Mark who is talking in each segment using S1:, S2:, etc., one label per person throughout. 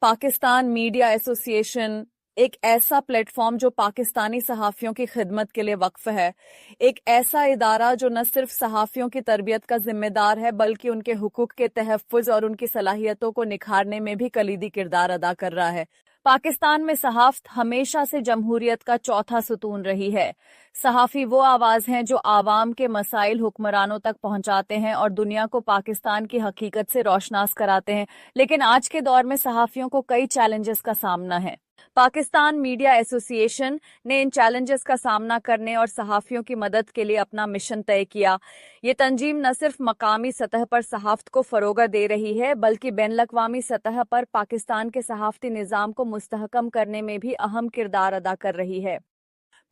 S1: Pakistan media association एक ऐसा platform जो पाकिस्तानी सहाफ़ियों की खिदमत के लिए वक्फ है, एक ऐसा इदारा जो न सिर्फ सहाफ़ियों की तरबियत का जिम्मेदार है बल्कि उनके हुकूक के तहफ़्फ़ुज़ और उनकी सलाहियतों को निखारने में भी कलीदी किरदार अदा कर रहा है। पाकिस्तान में सहाफ़त हमेशा से जमहूरियत का चौथा सुतून रही है। सहाफ़ी वो आवाज़ हैं जो आवाम के मसाइल हुक्मरानों तक पहुंचाते हैं और दुनिया को पाकिस्तान की हकीकत से रोशनास कराते हैं, लेकिन आज के दौर में सहाफ़ियों को कई चैलेंजेस का सामना है। पाकिस्तान मीडिया एसोसिएशन ने इन चैलेंजेस का सामना करने और सहाफ़ियों की मदद के लिए अपना मिशन तय किया। ये तंजीम न सिर्फ मकामी सतह पर सहाफ़त को फ़रोग़ दे रही है बल्कि बैनुल-अक़वामी सतह पर पाकिस्तान के सहाफ़ती निज़ाम को मुस्तहकम करने में भी अहम किरदार अदा कर रही है।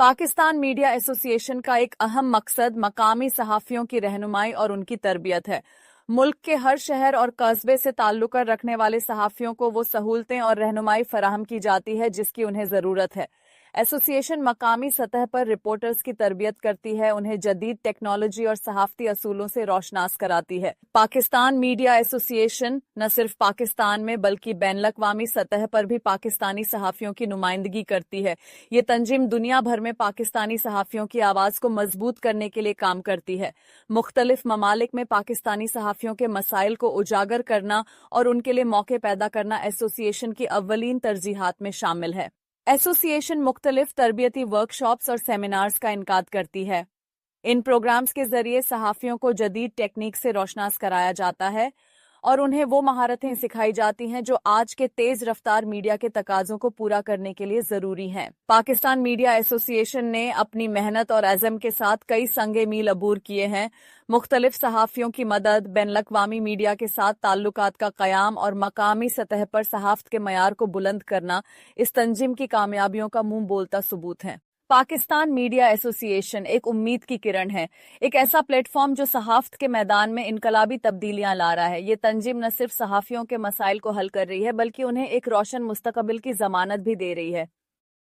S1: पाकिस्तान मीडिया एसोसिएशन का एक अहम मकसद मकामी सहाफ़ियों की रहनुमाई और उनकी तरबियत है। मुल्क के हर शहर और कस्बे से ताल्लुक़ रखने वाले सहाफ़ियों को वो सहूलतें और रहनुमाई फराहम की जाती है जिसकी उन्हें ज़रूरत है। एसोसिएशन मकामी सतह पर रिपोर्टर्स की तरबियत करती है, उन्हें जदीद टेक्नोलॉजी और सहाफ़ती असूलों से रोशनास कराती है। पाकिस्तान मीडिया एसोसिएशन न सिर्फ पाकिस्तान में बल्कि बैनुल-अक़वामी सतह पर भी पाकिस्तानी सहाफ़ियों की नुमाइंदगी करती है। ये तंजीम दुनिया भर में पाकिस्तानी सहाफ़ियों की आवाज़ को मजबूत करने के लिए काम करती है। मुख्तलिफ ममालिक में पाकिस्तानी सहाफ़ियों के मसाइल को उजागर करना और उनके लिए मौके पैदा करना एसोसिएशन की अव्वलीन तरजीहात में शामिल है। एसोसिएशन मुख्तलिफ तरबियती वर्कशॉप्स और सेमिनार्स का इनकाद करती है। इन प्रोग्राम्स के जरिए सहाफ़ियों को जदीद टेक्निक से रोशनास कराया जाता है और उन्हें वो महारतें सिखाई जाती हैं जो आज के तेज रफ्तार मीडिया के तकाज़ों को पूरा करने के लिए ज़रूरी हैं। पाकिस्तान मीडिया एसोसिएशन ने अपनी मेहनत और अज़म के साथ कई संगे मील अबूर किए हैं। मुख्तलिफ सहाफ़ियों की मदद, बैनुल-अक़वामी मीडिया के साथ ताल्लुकात का क़याम और मकामी सतह पर सहाफ़त के मयार को बुलंद करना इस तंजीम की कामयाबियों का मुंह बोलता सबूत है। पाकिस्तान मीडिया एसोसिएशन एक उम्मीद की किरण है, एक ऐसा प्लेटफॉर्म जो सहाफ़त के मैदान में इनकलाबी तब्दीलियां ला रहा है। ये तंजीम न सिर्फ सहाफ़ियों के मसाइल को हल कर रही है बल्कि उन्हें एक रोशन मुस्तकबिल की ज़मानत भी दे रही है।